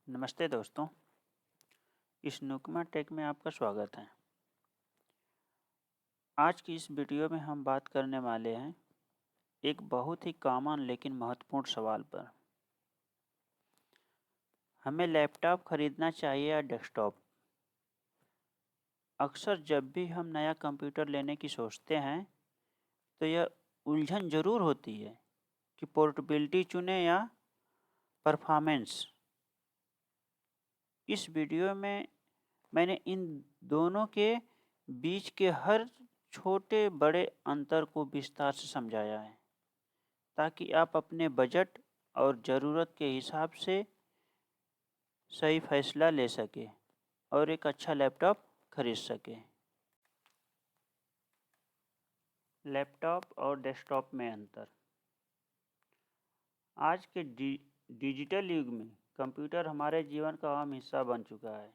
नमस्ते दोस्तों, इस नुकमा टेक में आपका स्वागत है। आज की इस वीडियो में हम बात करने वाले हैं एक बहुत ही कॉमन लेकिन महत्वपूर्ण सवाल पर। हमें लैपटॉप खरीदना चाहिए या डेस्कटॉप? अक्सर जब भी हम नया कंप्यूटर लेने की सोचते हैं तो यह उलझन ज़रूर होती है कि पोर्टेबिलिटी चुनें या परफॉर्मेंस। इस वीडियो में मैंने इन दोनों के बीच के हर छोटे बड़े अंतर को विस्तार से समझाया है ताकि आप अपने बजट और ज़रूरत के हिसाब से सही फैसला ले सकें और एक अच्छा लैपटॉप खरीद सकें। लैपटॉप और डेस्कटॉप में अंतर। आज के डिजिटल युग में कंप्यूटर हमारे जीवन का अहम हिस्सा बन चुका है।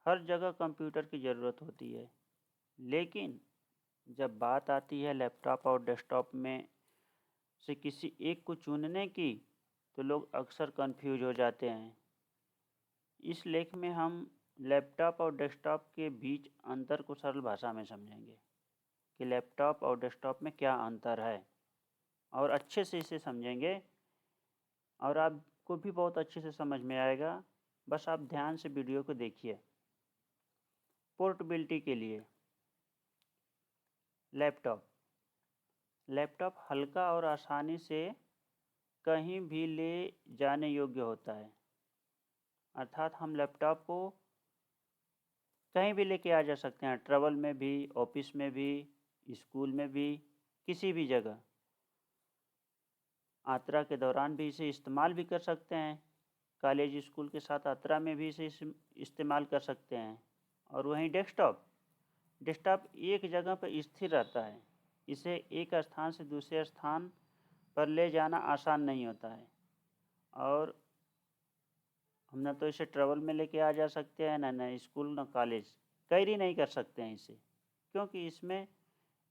हर जगह कंप्यूटर की ज़रूरत होती है, लेकिन जब बात आती है लैपटॉप और डेस्कटॉप में से किसी एक को चुनने की तो लोग अक्सर कंफ्यूज हो जाते हैं। इस लेख में हम लैपटॉप और डेस्कटॉप के बीच अंतर को सरल भाषा में समझेंगे कि लैपटॉप और डेस्कटॉप में क्या अंतर है, और अच्छे से इसे समझेंगे और आपको भी बहुत अच्छे से समझ में आएगा। बस आप ध्यान से वीडियो को देखिए। पोर्टेबिलिटी के लिए लैपटॉप हल्का और आसानी से कहीं भी ले जाने योग्य होता है, अर्थात हम लैपटॉप को कहीं भी लेके आ जा सकते हैं, ट्रैवल में भी, ऑफिस में भी, स्कूल में भी, किसी भी जगह। यात्रा के दौरान भी इसे इस्तेमाल भी कर सकते हैं, कॉलेज स्कूल के साथ यात्रा में भी इसे इस्तेमाल कर सकते हैं। और वहीं डेस्कटॉप एक जगह पर स्थिर रहता है, इसे एक स्थान से दूसरे स्थान पर ले जाना आसान नहीं होता है, और हम ना तो इसे ट्रैवल में लेके आ जा सकते हैं, ना स्कूल ना कॉलेज, कैरी नहीं कर सकते हैं इसे, क्योंकि इसमें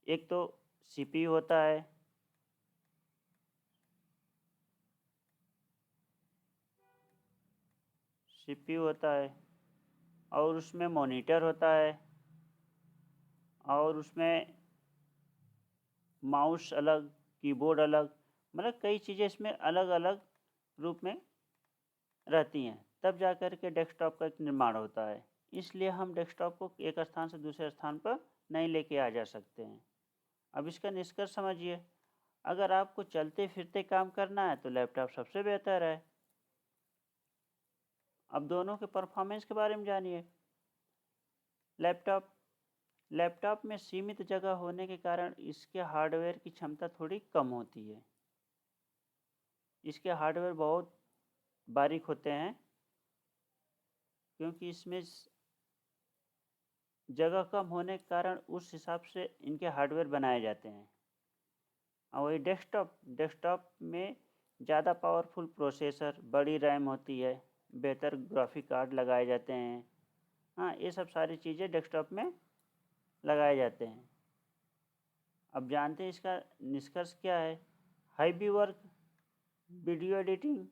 एक तो सीपीयू होता है, और उसमें मॉनिटर होता है, और उसमें माउस अलग, कीबोर्ड अलग, मतलब कई चीज़ें इसमें अलग अलग रूप में रहती हैं, तब जा कर के डेस्कटॉप का एक निर्माण होता है। इसलिए हम डेस्कटॉप को एक स्थान से दूसरे स्थान पर नहीं लेके आ जा सकते हैं। अब इसका निष्कर्ष समझिए। अगर आपको चलते फिरते काम करना है तो लैपटॉप सबसे बेहतर है। अब दोनों के परफॉर्मेंस के बारे में जानिए। लैपटॉप में सीमित जगह होने के कारण इसके हार्डवेयर की क्षमता थोड़ी कम होती है। इसके हार्डवेयर बहुत बारीक होते हैं, क्योंकि इसमें जगह कम होने के कारण उस हिसाब से इनके हार्डवेयर बनाए जाते हैं। और वही डेस्कटॉप में ज़्यादा पावरफुल प्रोसेसर, बड़ी रैम होती है, बेहतर ग्राफिक कार्ड लगाए जाते हैं। हाँ, ये सब सारी चीज़ें डेस्कटॉप में लगाए जाते हैं। अब जानते हैं इसका निष्कर्ष क्या है। Heavy work, video editing,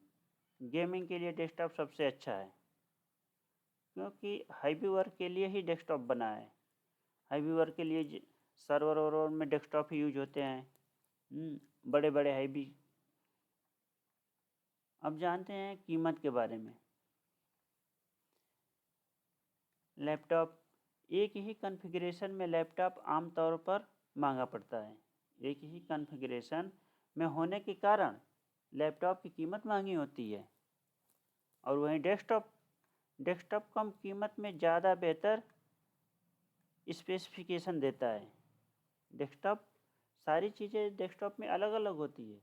gaming के लिए डेस्कटॉप सबसे अच्छा है, क्योंकि हैवी वर्क के लिए ही डेस्कटॉप बना है। हैवी वर्क के लिए सर्वर और में डेस्कटॉप ही यूज होते हैं, बड़े बड़े हैवी। अब जानते हैं कीमत के बारे में। लैपटॉप, एक ही कॉन्फ़िगरेशन में लैपटॉप आमतौर पर महंगा पड़ता है। एक ही कॉन्फ़िगरेशन में होने के कारण लैपटॉप की कीमत महंगी होती है, और वहीं डेस्कटॉप कम कीमत में ज़्यादा बेहतर स्पेसिफिकेशन देता है। डेस्कटॉप, सारी चीज़ें डेस्कटॉप में अलग अलग होती है।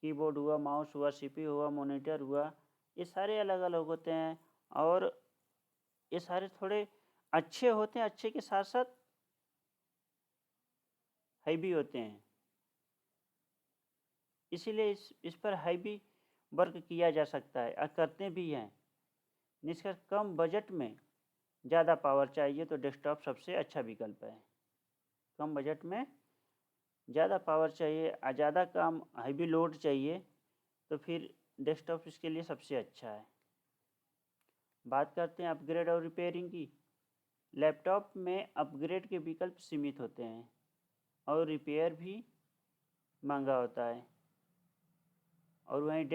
कीबोर्ड हुआ, माउस हुआ, सीपीयू हुआ, मॉनिटर हुआ, ये सारे अलग अलग होते हैं, और ये सारे थोड़े अच्छे होते हैं, अच्छे के साथ साथ हैवी होते हैं। इसीलिए इस पर हैवी वर्क किया जा सकता है, और करते भी हैं। निष्कर्ष, कम बजट में ज़्यादा पावर चाहिए तो डेस्कटॉप सबसे अच्छा विकल्प है। कम बजट में ज़्यादा पावर चाहिए और ज़्यादा काम हैवी लोड चाहिए तो फिर डेस्कटॉप इसके लिए सबसे अच्छा है। बात करते हैं अपग्रेड और रिपेयरिंग की। लैपटॉप में अपग्रेड के विकल्प सीमित होते हैं और रिपेयर भी महंगा होता है। और वहीं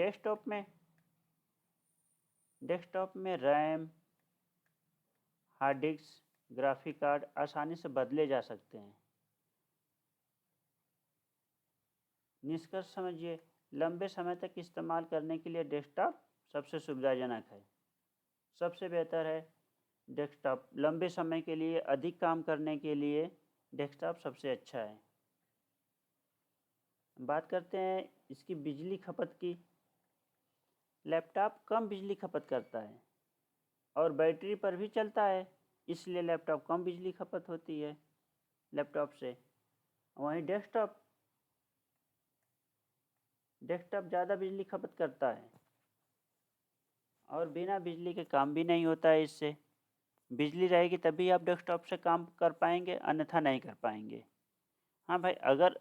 डेस्कटॉप में RAM, hard disk, graphic card आसानी से बदले जा सकते हैं। निष्कर्ष समझिए, लंबे समय तक इस्तेमाल करने के लिए डेस्कटॉप सबसे सुविधाजनक है। सबसे बेहतर है डेस्कटॉप। लंबे समय के लिए अधिक काम करने के लिए डेस्कटॉप सबसे अच्छा है। बात करते हैं इसकी बिजली खपत की। लैपटॉप कम बिजली खपत करता है और बैटरी पर भी चलता है, इसलिए लैपटॉप कम बिजली खपत होती है लैपटॉप से। वहीं डेस्कटॉप ज़्यादा बिजली खपत करता है और बिना बिजली के काम भी नहीं होता है इससे। बिजली रहेगी तभी आप डेस्कटॉप से काम कर पाएंगे, अन्यथा नहीं कर पाएंगे। हाँ भाई, अगर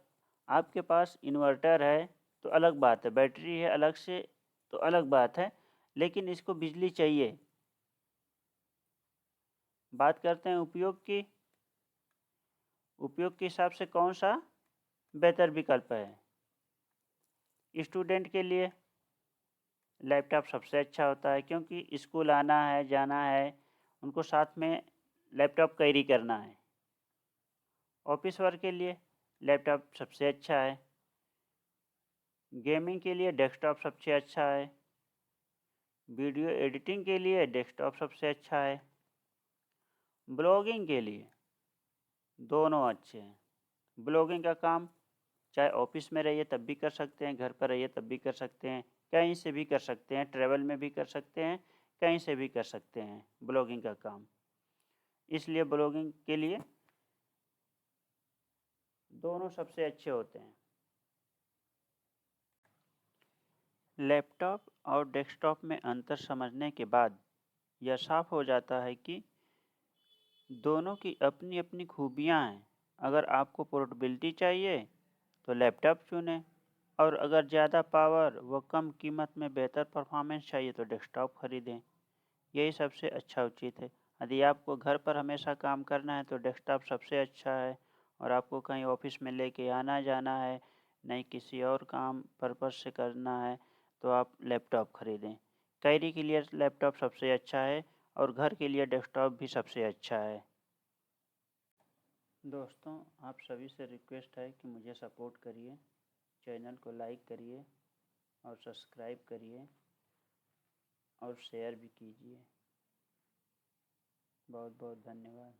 आपके पास इन्वर्टर है तो अलग बात है, बैटरी है अलग से तो अलग बात है, लेकिन इसको बिजली चाहिए। बात करते हैं उपयोग की। उपयोग के हिसाब से कौन सा बेहतर विकल्प है? स्टूडेंट के लिए लैपटॉप सबसे अच्छा होता है, क्योंकि स्कूल आना है जाना है, उनको साथ में लैपटॉप कैरी करना है। ऑफिस वर्क के लिए लैपटॉप सबसे अच्छा है। गेमिंग के लिए डेस्कटॉप सबसे अच्छा है। वीडियो एडिटिंग के लिए डेस्कटॉप सबसे अच्छा है। ब्लॉगिंग के लिए दोनों अच्छे हैं। ब्लॉगिंग का काम चाहे ऑफिस में रहिए तब भी कर सकते हैं, घर पर रहिए तब भी कर सकते हैं, कहीं से भी कर सकते हैं, ट्रैवल में भी कर सकते हैं, कहीं से भी कर सकते हैं ब्लॉगिंग का काम। इसलिए ब्लॉगिंग के लिए दोनों सबसे अच्छे होते हैं। लैपटॉप और डेस्कटॉप में अंतर समझने के बाद यह साफ हो जाता है कि दोनों की अपनी अपनी खूबियाँ हैं। अगर आपको पोर्टेबिलिटी चाहिए तो लैपटॉप चुनें, और अगर ज़्यादा पावर व कम कीमत में बेहतर परफॉर्मेंस चाहिए तो डेस्कटॉप खरीदें। यही सबसे अच्छा उचित है। यदि आपको घर पर हमेशा काम करना है तो डेस्कटॉप सबसे अच्छा है, और आपको कहीं ऑफिस में लेके आना जाना है, नहीं किसी और काम पर्पज़ से करना है, तो आप लैपटॉप खरीदें। कैरी के लिए लैपटॉप सबसे अच्छा है और घर के लिए डेस्कटॉप भी सबसे अच्छा है। दोस्तों, आप सभी से रिक्वेस्ट है कि मुझे सपोर्ट करिए, चैनल को लाइक करिए और सब्सक्राइब करिए और शेयर भी कीजिए। बहुत बहुत धन्यवाद।